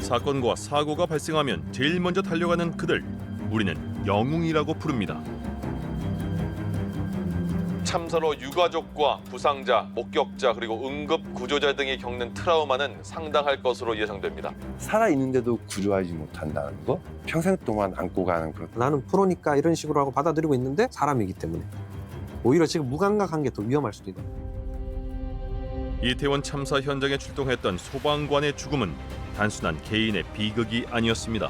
사건과 사고가 발생하면 제일 먼저 달려가는 그들, 우리는 영웅이라고 부릅니다. 참사로 유가족과 부상자, 목격자 그리고 응급 구조자 등이 겪는 트라우마는 상당할 것으로 예상됩니다. 살아있는데도 구조하지 못한다는 거? 평생 동안 안고 가는 것. 나는 프로니까 이런 식으로 하고 받아들이고 있는데 사람이기 때문에 오히려 지금 무감각한 게 더 위험할 수도 있다. 이태원 참사 현장에 출동했던 소방관의 죽음은 단순한 개인의 비극이 아니었습니다.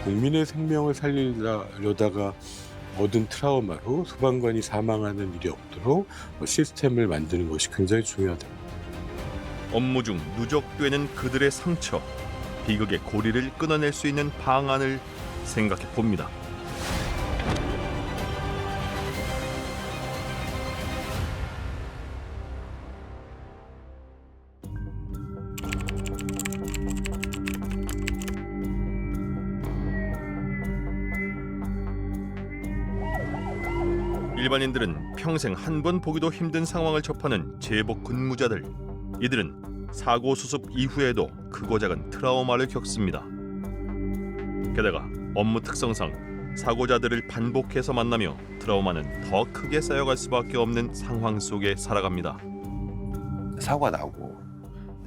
국민의 생명을 살리려다가 얻은 트라우마로 소방관이 사망하는 일이 없도록 시스템을 만드는 것이 굉장히 중요하다. 업무 중 누적되는 그들의 상처, 비극의 고리를 끊어낼 수 있는 방안을 생각해 봅니다. 일반인들은 평생 한 번 보기도 힘든 상황을 접하는 제복 근무자들. 이들은 사고 수습 이후에도 크고 작은 트라우마를 겪습니다. 게다가 업무 특성상 사고자들을 반복해서 만나며 트라우마는 더 크게 쌓여갈 수밖에 없는 상황 속에 살아갑니다. 사고가 나고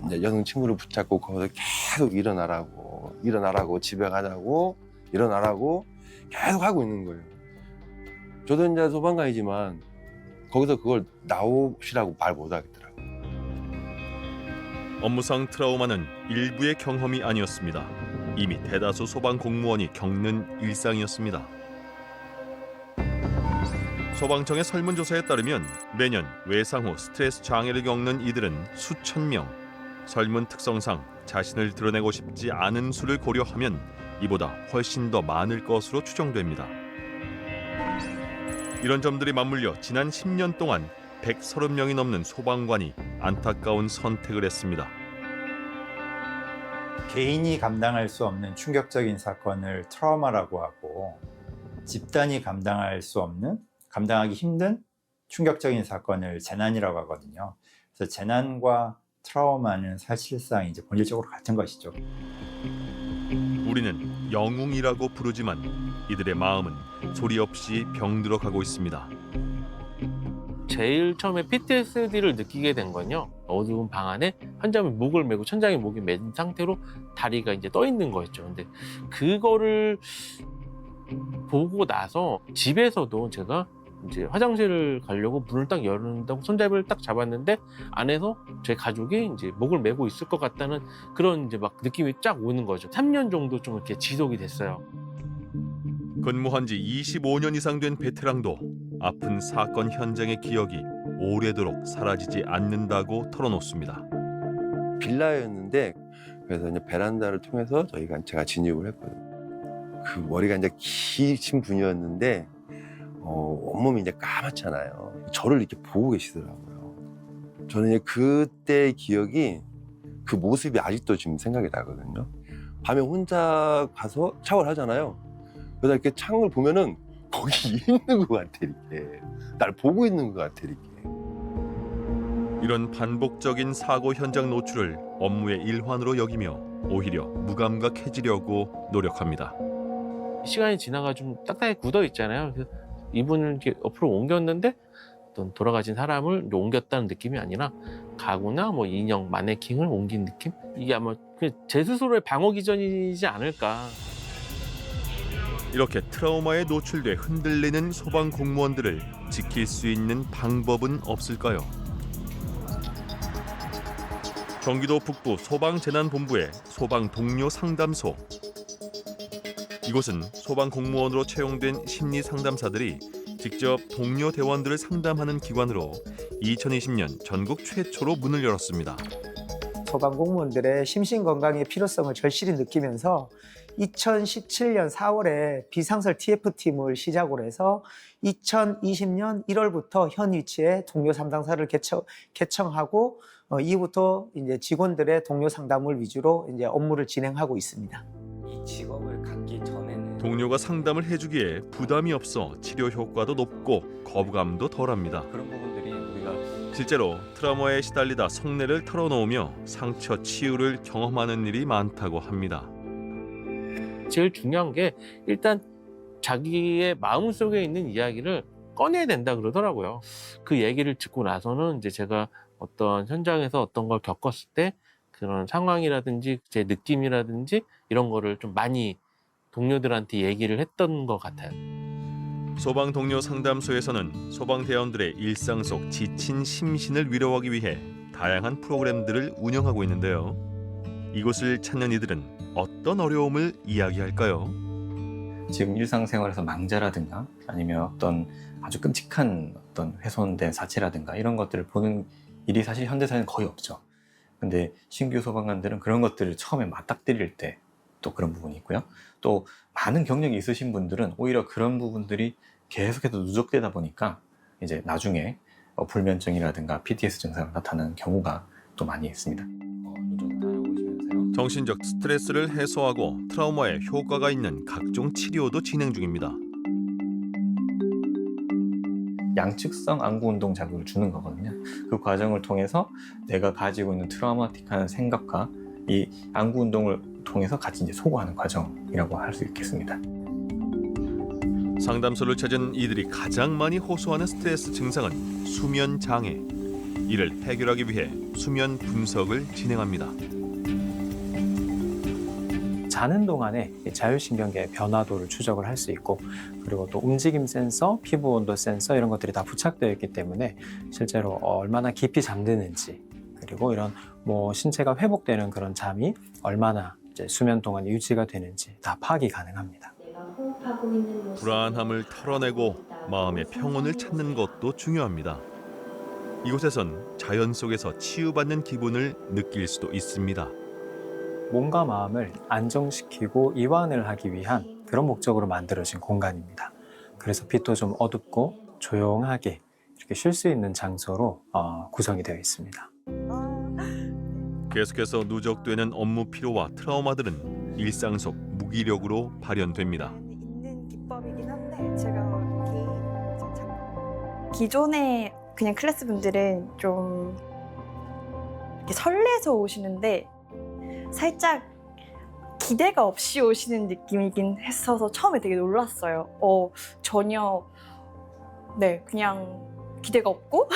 이제 여성 친구를 붙잡고 거기서 계속 일어나라고 집에 가자고 일어나라고 계속 하고 있는 거예요. 저도 이제 소방관이지만 거기서 그걸 나오시라고 말 못 하겠더라고요. 업무상 트라우마는 일부의 경험이 아니었습니다. 이미 대다수 소방 공무원이 겪는 일상이었습니다. 소방청의 설문조사에 따르면 매년 외상 후 스트레스 장애를 겪는 이들은 수천 명. 설문 특성상 자신을 드러내고 싶지 않은 수를 고려하면 이보다 훨씬 더 많을 것으로 추정됩니다. 이런 점들이 맞물려 지난 10년 동안 130명이 넘는 소방관이 안타까운 선택을 했습니다. 개인이 감당할 수 없는 충격적인 사건을 트라우마라고 하고, 집단이 감당하기 힘든 충격적인 사건을 재난이라고 하거든요. 그래서 재난과 트라우마는 사실상 이제 본질적으로 같은 것이죠. 우리는 영웅이라고 부르지만 이들의 마음은 소리 없이 병들어 가고 있습니다. 제일 처음에 PTSD를 느끼게 된 건요. 어두운 방 안에 환자분 목을 메고 천장에 목이 맨 상태로 다리가 이제 떠 있는 거였죠. 근데 그거를 보고 나서 집에서도 제가 이제 화장실을 가려고 문을 딱 열는다고 손잡이를 딱 잡았는데 안에서 제 가족이 이제 목을 메고 있을 것 같다는 그런 이제 막 느낌이 쫙 오는 거죠. 3년 정도 좀 이렇게 지속이 됐어요. 근무한 지 25년 이상 된 베테랑도 아픈 사건 현장의 기억이 오래도록 사라지지 않는다고 털어놓습니다. 빌라였는데 그래서 이제 베란다를 통해서 제가 진입을 했거든요. 그 머리가 이제 기신 분이었는데 온몸이 이제 까맣잖아요. 저를 이렇게 보고 계시더라고요. 저는 이제 그때의 기억이 그 모습이 아직도 지금 생각이 나거든요. 밤에 혼자 가서 샤워를 하잖아요. 그러다 이렇게 창을 보면은 거기 있는 것 같아, 이렇게. 날 보고 있는 것 같아, 이렇게. 이런 반복적인 사고 현장 노출을 업무의 일환으로 여기며 오히려 무감각해지려고 노력합니다. 시간이 지나가 좀 딱딱하게 굳어 있잖아요. 그래서 이분을 이렇게 옆으로 옮겼는데 어떤 돌아가신 사람을 이제 옮겼다는 느낌이 아니라 가구나 뭐 인형, 마네킹을 옮긴 느낌? 이게 아마 제 스스로의 방어 기전이지 않을까. 이렇게 트라우마에 노출돼 흔들리는 소방 공무원들을 지킬 수 있는 방법은 없을까요? 경기도 북부 소방재난본부의 소방동료 상담소. 이곳은 소방 공무원으로 채용된 심리 상담사들이 직접 동료 대원들을 상담하는 기관으로 2020년 전국 최초로 문을 열었습니다. 소방 공무원들의 심신 건강의 필요성을 절실히 느끼면서 2017년 4월에 비상설 TF팀을 시작으로 해서 2020년 1월부터 현 위치에 동료 상담사를 개청하고 이후부터 이제 직원들의 동료 상담을 위주로 이제 업무를 진행하고 있습니다. 이 직업을 갖기 전에는 동료가 상담을 해주기에 부담이 없어 치료 효과도 높고 거부감도 덜합니다. 그런 부분들이 우리가 실제로 트라우마에 시달리다 속내를 털어놓으며 상처 치유를 경험하는 일이 많다고 합니다. 제일 중요한 게 일단 자기의 마음속에 있는 이야기를 꺼내야 된다 그러더라고요. 그 얘기를 듣고 나서는 이제 제가 어떤 현장에서 어떤 걸 겪었을 때 그런 상황이라든지 제 느낌이라든지 이런 거를 좀 많이 동료들한테 얘기를 했던 것 같아요. 소방 동료 상담소에서는 소방대원들의 일상 속 지친 심신을 위로하기 위해 다양한 프로그램들을 운영하고 있는데요. 이곳을 찾는 이들은 어떤 어려움을 이야기할까요? 지금 일상생활에서 망자라든가 아니면 어떤 아주 끔찍한 어떤 훼손된 사체라든가 이런 것들을 보는 일이 사실 현대사회는 거의 없죠. 근데 신규 소방관들은 그런 것들을 처음에 맞닥뜨릴 때 또 그런 부분이 있고요. 또 많은 경력이 있으신 분들은 오히려 그런 부분들이 계속해서 누적되다 보니까 이제 나중에 불면증이라든가 PTSD 증상을 나타나는 경우가 또 많이 있습니다. 이쪽으로 따라오시면서요. 정신적 스트레스를 해소하고 트라우마에 효과가 있는 각종 치료도 진행 중입니다. 양측성 안구 운동 자극을 주는 거거든요. 그 과정을 통해서 내가 가지고 있는 트라우마틱한 생각과 이 안구 운동을 통해서 같이 이제 소거하는 과정이라고 할 수 있겠습니다. 상담소를 찾은 이들이 가장 많이 호소하는 스트레스 증상은 수면 장애. 이를 해결하기 위해 수면 분석을 진행합니다. 자는 동안에 자율신경계의 변화도를 추적을 할 수 있고 그리고 또 움직임 센서, 피부 온도 센서 이런 것들이 다 부착되어 있기 때문에 실제로 얼마나 깊이 잠드는지 그리고 이런 신체가 회복되는 그런 잠이 얼마나 이제 수면 동안 유지가 되는지 다 파악이 가능합니다. 불안함을 털어내고 마음의 평온을 찾는 것도 중요합니다. 이곳에선 자연 속에서 치유받는 기분을 느낄 수도 있습니다. 몸과 마음을 안정시키고 이완을 하기 위한 그런 목적으로 만들어진 공간입니다. 그래서 빛도 좀 어둡고 조용하게 이렇게 쉴 수 있는 장소로 구성이 되어 있습니다. 계속해서 누적되는 업무 피로와 트라우마들은 일상 속 무기력으로 발현됩니다. 있는 기법이긴 한데 제가 기존의 그냥 클래스 분들은 좀 이렇게 설레서 오시는데 살짝 기대가 없이 오시는 느낌이긴 했어서 처음에 되게 놀랐어요. 전혀 그냥 기대가 없고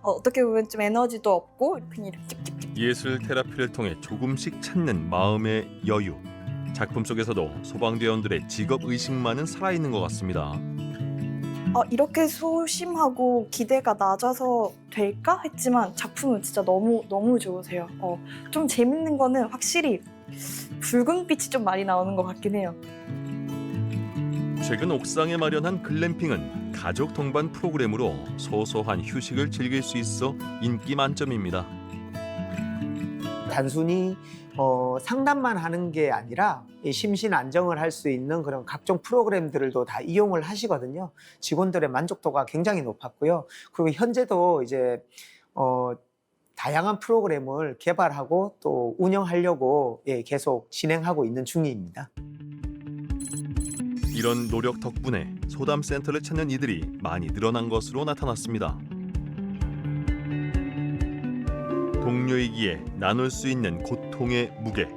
어떻게 보면 좀 에너지도 없고 그냥 이렇게 찍찍찍. 예술 테라피를 통해 조금씩 찾는 마음의 여유. 작품 속에서도 소방대원들의 직업 의식만은 살아있는 것 같습니다. 이렇게 소심하고 기대가 낮아서 될까 했지만 작품은 진짜 너무 좋으세요. 좀 재밌는 거는 확실히 붉은 빛이 좀 많이 나오는 것 같긴 해요. 최근 옥상에 마련한 글램핑은 가족 동반 프로그램으로 소소한 휴식을 즐길 수 있어 인기 만점입니다. 단순히 상담만 하는 게 아니라 심신 안정을 할 수 있는 그런 각종 프로그램들도 다 이용을 하시거든요. 직원들의 만족도가 굉장히 높았고요. 그리고 현재도 이제 다양한 프로그램을 개발하고 또 운영하려고 계속 진행하고 있는 중입니다. 이런 노력 덕분에 소담센터를 찾는 이들이 많이 늘어난 것으로 나타났습니다. 동료이기에 나눌 수 있는 고통의 무게,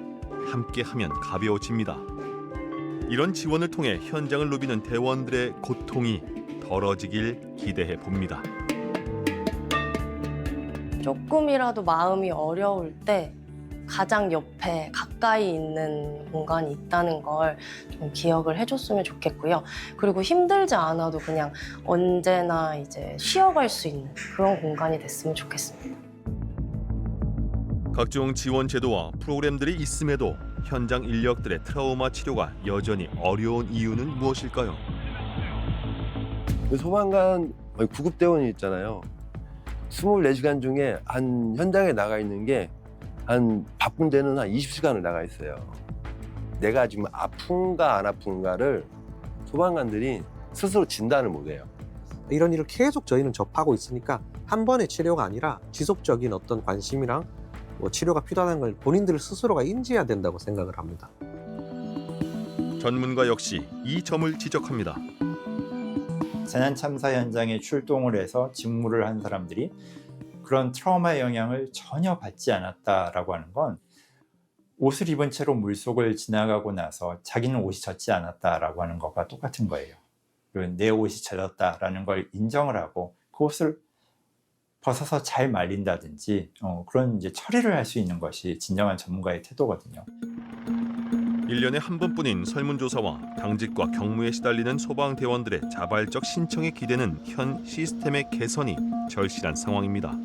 함께하면 가벼워집니다. 이런 지원을 통해 현장을 누비는 대원들의 고통이 덜어지길 기대해 봅니다. 조금이라도 마음이 어려울 때 가장 옆에 가까이 있는 공간이 있다는 걸 좀 기억을 해줬으면 좋겠고요. 그리고 힘들지 않아도 그냥 언제나 이제 쉬어갈 수 있는 그런 공간이 됐으면 좋겠습니다. 각종 지원 제도와 프로그램들이 있음에도 현장 인력들의 트라우마 치료가 여전히 어려운 이유는 무엇일까요? 소방관 구급대원이 있잖아요. 24시간 중에 한 현장에 나가 있는 게 한 바쁜 데는 한 20시간을 나가 있어요. 내가 지금 아픈가 안 아픈가를 소방관들이 스스로 진단을 못 해요. 이런 일을 계속 저희는 접하고 있으니까 한 번의 치료가 아니라 지속적인 어떤 관심이랑 치료가 필요하다는 걸 본인들 스스로가 인지해야 된다고 생각을 합니다. 전문가 역시 이 점을 지적합니다. 재난 참사 현장에 출동을 해서 직무를 한 사람들이 그런 트라우마의 영향을 전혀 받지 않았다라고 하는 건 옷을 입은 채로 물속을 지나가고 나서 자기는 옷이 젖지 않았다라고 하는 것과 똑같은 거예요. 그리고 내 옷이 젖었다라는 걸 인정을 하고 그 옷을 벗어서 잘 말린다든지 그런 이제 처리를 할 수 있는 것이 진정한 전문가의 태도거든요. 1년에 한 번뿐인 설문조사와 당직과 경무에 시달리는 소방대원들의 자발적 신청에 기대는 현 시스템의 개선이 절실한 상황입니다.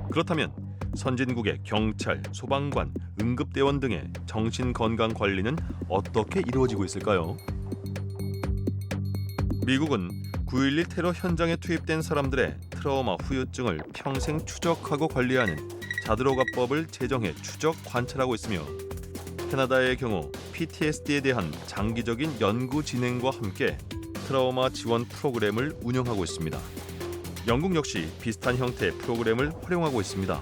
그렇다면 선진국의 경찰, 소방관, 응급대원 등의 정신건강관리는 어떻게 이루어지고 있을까요? 미국은 9.11 테러 현장에 투입된 사람들의 트라우마 후유증을 평생 추적하고 관리하는 자드로가법을 제정해 추적 관찰하고 있으며 캐나다의 경우 PTSD에 대한 장기적인 연구 진행과 함께 트라우마 지원 프로그램을 운영하고 있습니다. 영국 역시 비슷한 형태의 프로그램을 활용하고 있습니다.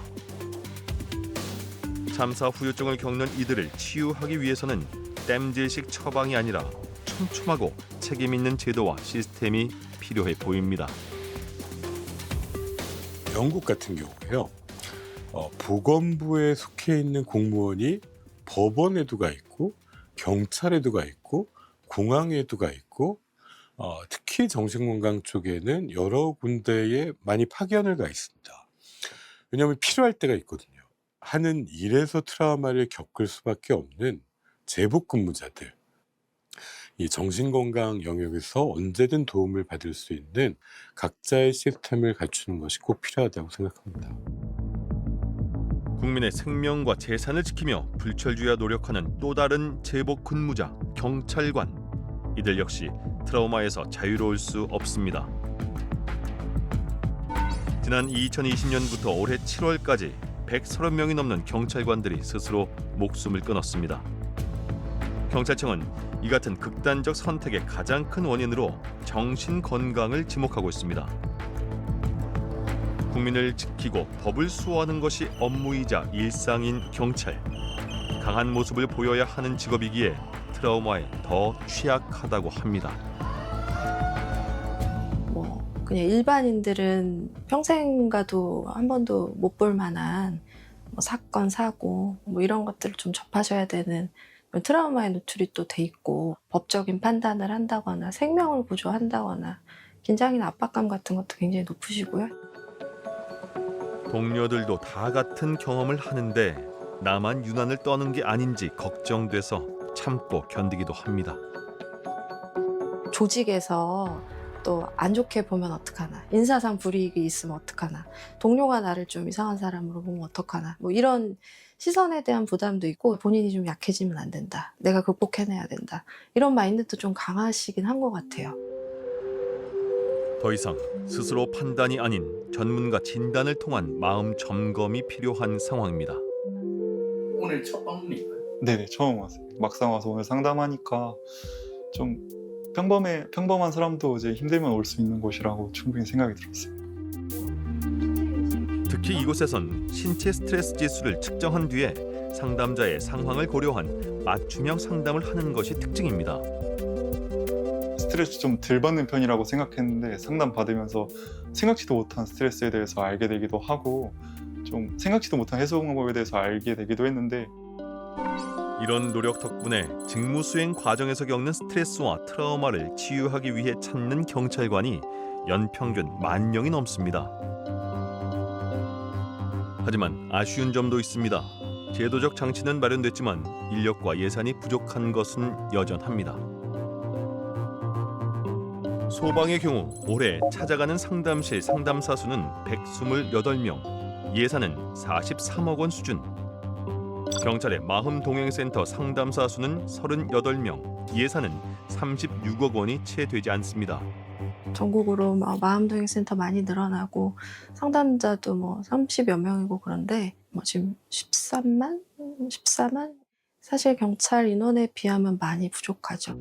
참사 후유증을 겪는 이들을 치유하기 위해서는 땜질식 처방이 아니라 촘촘하고 책임 있는 제도와 시스템이 필요해 보입니다. 영국 같은 경우에요. 보건부에 속해 있는 공무원이 법원에도 가 있고 경찰에도 가 있고 공항에도 가 있고 특히 정신건강 쪽에는 여러 군데에 많이 파견을 가 있습니다. 왜냐하면 필요할 때가 있거든요. 하는 일에서 트라우마를 겪을 수밖에 없는 제복 근무자들, 이 정신건강 영역에서 언제든 도움을 받을 수 있는 각자의 시스템을 갖추는 것이 꼭 필요하다고 생각합니다. 국민의 생명과 재산을 지키며 불철주야 노력하는 또 다른 제복 근무자, 경찰관. 이들 역시 트라우마에서 자유로울 수 없습니다. 지난 2020년부터 올해 7월까지 130명이 넘는 경찰관들이 스스로 목숨을 끊었습니다. 경찰청은 이 같은 극단적 선택의 가장 큰 원인으로 정신 건강을 지목하고 있습니다. 국민을 지키고 법을 수호하는 것이 업무이자 일상인 경찰. 강한 모습을 보여야 하는 직업이기에 트라우마에 더 취약하다고 합니다. 그냥 일반인들은 평생 가도 한 번도 못 볼 만한 사건, 사고 이런 것들을 좀 접하셔야 되는 트라우마에 노출이 또 돼 있고 법적인 판단을 한다거나 생명을 구조한다거나 긴장이나 압박감 같은 것도 굉장히 높으시고요. 동료들도 다 같은 경험을 하는데 나만 유난을 떠는 게 아닌지 걱정돼서 참고 견디기도 합니다. 조직에서 또 안 좋게 보면 어떡하나, 인사상 불이익이 있으면 어떡하나, 동료가 나를 좀 이상한 사람으로 보면 어떡하나, 이런 시선에 대한 부담도 있고 본인이 좀 약해지면 안 된다, 내가 극복해내야 된다, 이런 마인드도 좀 강하시긴 한 것 같아요. 더 이상 스스로 판단이 아닌 전문가 진단을 통한 마음 점검이 필요한 상황입니다. 오늘 첫 방문인가요? 네네, 처음 왔어요. 막상 와서 오늘 상담하니까 좀 평범한 사람도 이제 힘들면 올 수 있는 곳이라고 충분히 생각이 들었어요. 특히 이곳에선 신체 스트레스 지수를 측정한 뒤에 상담자의 상황을 고려한 맞춤형 상담을 하는 것이 특징입니다. 스트레스 좀 덜 받는 편이라고 생각했는데 상담 받으면서 생각지도 못한 스트레스에 대해서 알게 되기도 하고 좀 생각지도 못한 해소 방법에 대해서 알게 되기도 했는데 이런 노력 덕분에 직무 수행 과정에서 겪는 스트레스와 트라우마를 치유하기 위해 찾는 경찰관이 연평균 10,000명이 넘습니다. 하지만 아쉬운 점도 있습니다. 제도적 장치는 마련됐지만 인력과 예산이 부족한 것은 여전합니다. 소방의 경우 올해 찾아가는 상담실 상담사 수는 128명, 예산은 43억 원 수준. 경찰의 마음동행센터 상담사 수는 38명, 예산은 36억 원이 채 되지 않습니다. 전국으로 마음동행센터 많이 늘어나고 상담자도 30여 명이고 그런데 지금 14만? 사실 경찰 인원에 비하면 많이 부족하죠.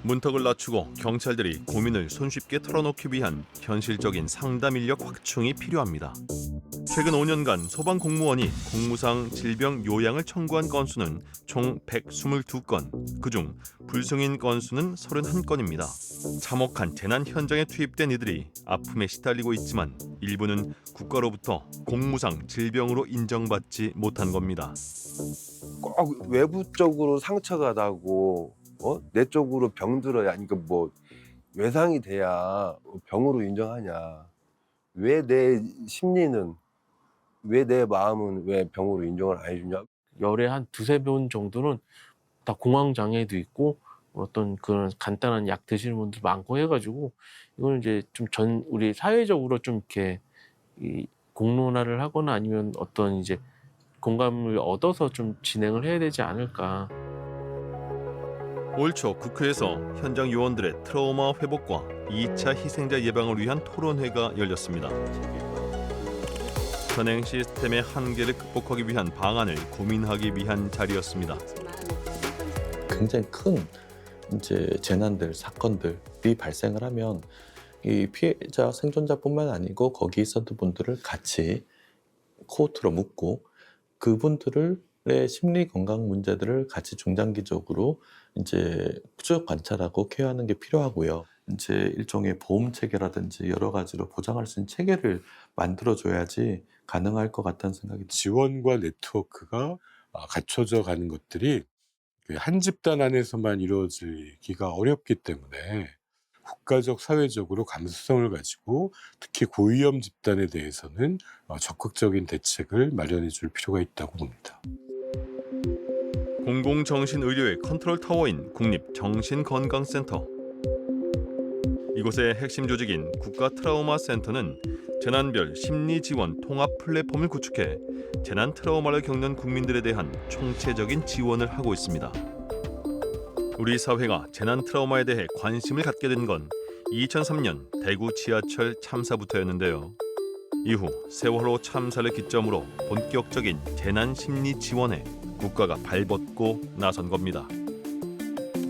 문턱을 낮추고 경찰들이 고민을 손쉽게 털어놓기 위한 현실적인 상담 인력 확충이 필요합니다. 최근 5년간 소방 공무원이 공무상 질병 요양을 청구한 건수는 총 122건, 그중 불승인 건수는 31건입니다. 참혹한 재난 현장에 투입된 이들이 아픔에 시달리고 있지만 일부는 국가로부터 공무상 질병으로 인정받지 못한 겁니다. 꼭 외부적으로 상처가 나고 내 쪽으로 병들어야, 그러니까 뭐 외상이 돼야 병으로 인정하냐. 왜 내 심리는, 왜 내 마음은 왜 병으로 인정을 안 해주냐. 열에 한 두세 번 정도는 다 공황 장애도 있고 어떤 그런 간단한 약 드시는 분들 많고 해가지고 이거는 이제 좀 우리 사회적으로 좀 이렇게 이 공론화를 하거나 아니면 어떤 이제 공감을 얻어서 좀 진행을 해야 되지 않을까. 올 초 국회에서 현장 요원들의 트라우마 회복과 2차 희생자 예방을 위한 토론회가 열렸습니다. 현행 시스템의 한계를 극복하기 위한 방안을 고민하기 위한 자리였습니다. 굉장히 큰 이제 재난들, 사건들이 발생을 하면 이 피해자, 생존자뿐만 아니고 거기 있었던 분들을 같이 코호트로 묶고 그분들의 심리 건강 문제들을 같이 중장기적으로 이제 쭉 관찰하고 케어하는 게 필요하고요. 이제 일종의 보험 체계라든지 여러 가지로 보장할 수 있는 체계를 만들어줘야지 가능할 것 같다는 생각이 듭니다. 지원과 네트워크가 갖춰져 가는 것들이 한 집단 안에서만 이루어지기가 어렵기 때문에 국가적, 사회적으로 감수성을 가지고 특히 고위험 집단에 대해서는 적극적인 대책을 마련해 줄 필요가 있다고 봅니다. 공공정신의료의 컨트롤 타워인 국립정신건강센터. 이곳의 핵심 조직인 국가트라우마센터는 재난별 심리지원 통합 플랫폼을 구축해 재난 트라우마를 겪는 국민들에 대한 총체적인 지원을 하고 있습니다. 우리 사회가 재난 트라우마에 대해 관심을 갖게 된 건 2003년 대구 지하철 참사부터였는데요. 이후 세월호 참사를 기점으로 본격적인 재난 심리 지원에 국가가 발벗고 나선 겁니다.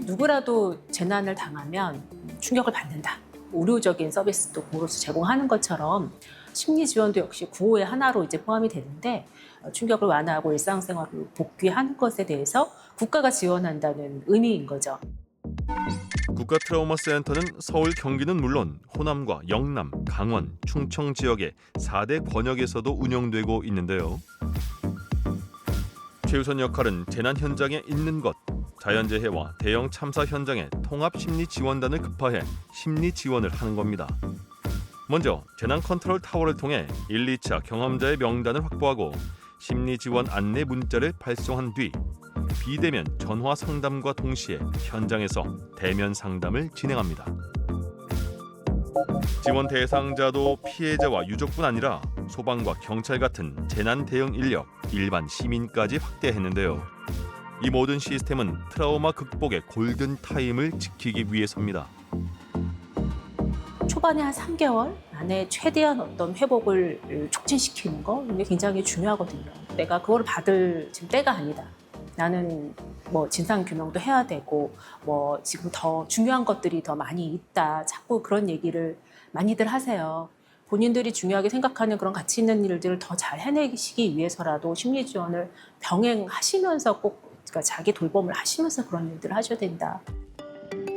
누구라도 재난을 당하면 충격을 받는다. 의료적인 서비스도 공으로서 제공하는 것처럼 심리 지원도 역시 구호의 하나로 이제 포함이 되는데 충격을 완화하고 일상생활을 복귀하는 것에 대해서 국가가 지원한다는 의미인 거죠. 국가트라우마센터는 서울, 경기는 물론 호남과 영남, 강원, 충청 지역의 4대 권역에서도 운영되고 있는데요. 최우선 역할은 재난 현장에 있는 것, 자연재해와 대형 참사 현장에 통합심리지원단을 급파해 심리지원을 하는 겁니다. 먼저 재난 컨트롤 타워를 통해 1, 2차 경험자의 명단을 확보하고 심리지원 안내 문자를 발송한 뒤 비대면 전화 상담과 동시에 현장에서 대면 상담을 진행합니다. 지원 대상자도 피해자와 유족뿐 아니라 소방과 경찰 같은 재난 대응 인력, 일반 시민까지 확대했는데요. 이 모든 시스템은 트라우마 극복의 골든 타임을 지키기 위해서입니다. 초반에 한 3개월 안에 최대한 어떤 회복을 촉진시키는 거 이게 굉장히 중요하거든요. 내가 그걸 받을 지금 때가 아니다. 나는 뭐 진상 규명도 해야 되고 뭐 지금 더 중요한 것들이 더 많이 있다. 자꾸 그런 얘기를 많이들 하세요. 본인들이 중요하게 생각하는 그런 가치 있는 일들을 더 잘 해내시기 위해서라도 심리 지원을 병행하시면서 꼭 그러니까 자기 돌봄을 하시면서 그런 일들을 하셔야 된다.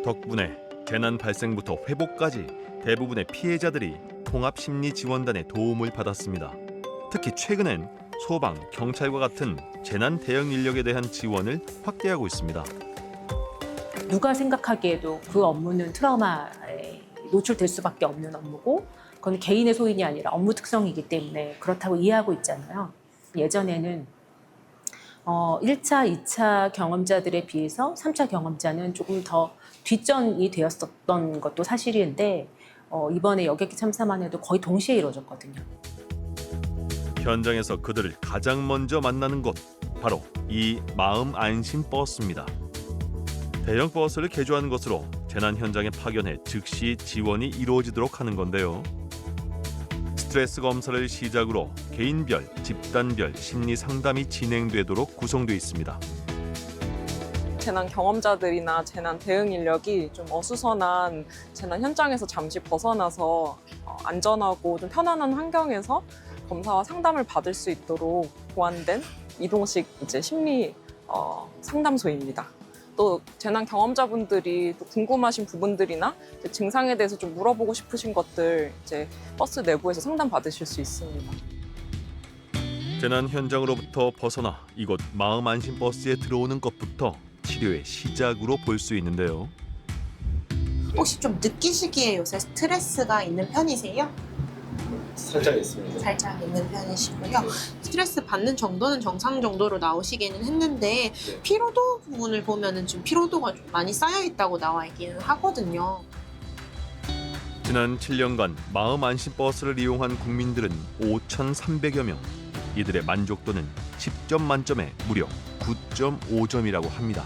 덕분에 재난 발생부터 회복까지 대부분의 피해자들이 통합심리지원단의 도움을 받았습니다. 특히 최근엔 소방, 경찰과 같은 재난 대응 인력에 대한 지원을 확대하고 있습니다. 누가 생각하기에도 그 업무는 트라우마에 노출될 수밖에 없는 업무고 그건 개인의 소인이 아니라 업무 특성이기 때문에 그렇다고 이해하고 있잖아요. 예전에는 1차, 2차 경험자들에 비해서 3차 경험자는 조금 더 뒷전이 되었었던 것도 사실인데 이번에 여객기 참사만 해도 거의 동시에 이루어졌거든요. 현장에서 그들을 가장 먼저 만나는 곳, 바로 이 마음 안심 버스입니다. 대형 버스를 개조한 것으로 재난 현장에 파견해 즉시 지원이 이루어지도록 하는 건데요. 스트레스 검사를 시작으로 개인별, 집단별 심리 상담이 진행되도록 구성되어 있습니다. 재난 경험자들이나 재난 대응 인력이 좀 어수선한 재난 현장에서 잠시 벗어나서 안전하고 좀 편안한 환경에서 검사와 상담을 받을 수 있도록 보완된 이동식 이제 심리 상담소입니다. 또 재난 경험자분들이 또 궁금하신 부분들이나 증상에 대해서 좀 물어보고 싶으신 것들 이제 버스 내부에서 상담 받으실 수 있습니다. 재난 현장으로부터 벗어나 이곳 마음 안심 버스에 들어오는 것부터 치료의 시작으로 볼 수 있는데요. 혹시 좀 느끼시기에 요새 스트레스가 있는 편이세요? 살짝 있습니다. 살짝 있는 편이시고요. 스트레스 받는 정도는 정상 정도로 나오시기는 했는데 피로도 부분을 보면은 좀 피로도가 좀 많이 쌓여 있다고 나와 있기는 하거든요. 지난 7년간 마음 안심 버스를 이용한 국민들은 5,300여 명. 이들의 만족도는 10점 만점에 무려 9.5점이라고 합니다.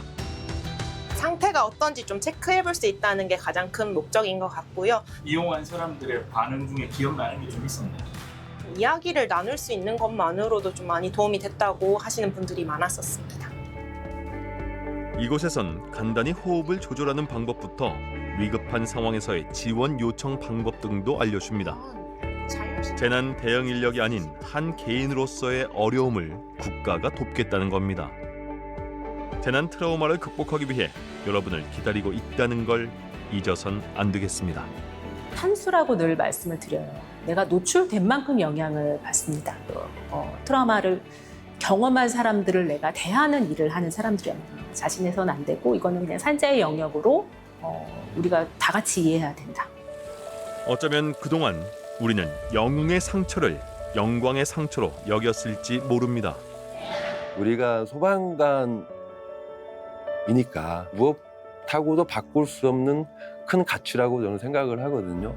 상태가 어떤지 좀 체크해 볼 수 있다는 게 가장 큰 목적인 것 같고요. 이용한 사람들의 반응 중에 기억나는 게 좀 있었나요? 이야기를 나눌 수 있는 것만으로도 좀 많이 도움이 됐다고 하시는 분들이 많았었습니다. 이곳에선 간단히 호흡을 조절하는 방법부터 위급한 상황에서의 지원 요청 방법 등도 알려줍니다. 재난 대응 인력이 아닌 한 개인으로서의 어려움을 국가가 돕겠다는 겁니다. 재난 트라우마를 극복하기 위해 여러분을 기다리고 있다는 걸 잊어선 안 되겠습니다. 탄수라고 늘 말씀을 드려요. 내가 노출된 만큼 영향을 받습니다. 트라우마를 경험한 사람들을 내가 대하는 일을 하는 사람들이야. 자신해서는 안 되고 이거는 그냥 산자의 영역으로 우리가 다 같이 이해해야 된다. 어쩌면 그동안 우리는 영웅의 상처를 영광의 상처로 여겼을지 모릅니다. 우리가 소방관이니까 무엇하고도 바꿀 수 없는 큰 가치라고 저는 생각을 하거든요.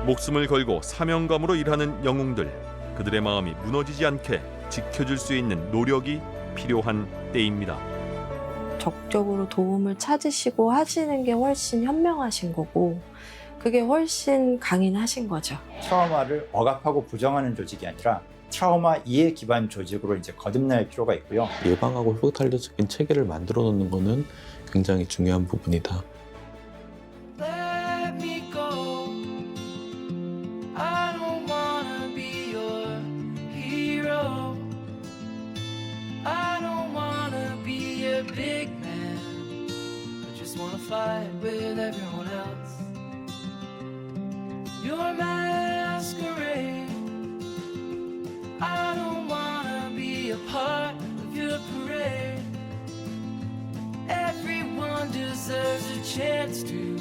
목숨을 걸고 사명감으로 일하는 영웅들, 그들의 마음이 무너지지 않게 지켜줄 수 있는 노력이 필요한 때입니다. 적극적으로 도움을 찾으시고 하시는 게 훨씬 현명하신 거고 그게 훨씬 강인하신 거죠. 트라우마를 억압하고 부정하는 조직이 아니라 트라우마 이해 기반 조직으로 이제 거듭날 필요가 있고요. 예방하고 회복탄력적인 체계를 만들어 놓는 거는 굉장히 중요한 부분이다. Fight with everyone else. Your masquerade. I don't wanna be a part of your parade. Everyone deserves a chance to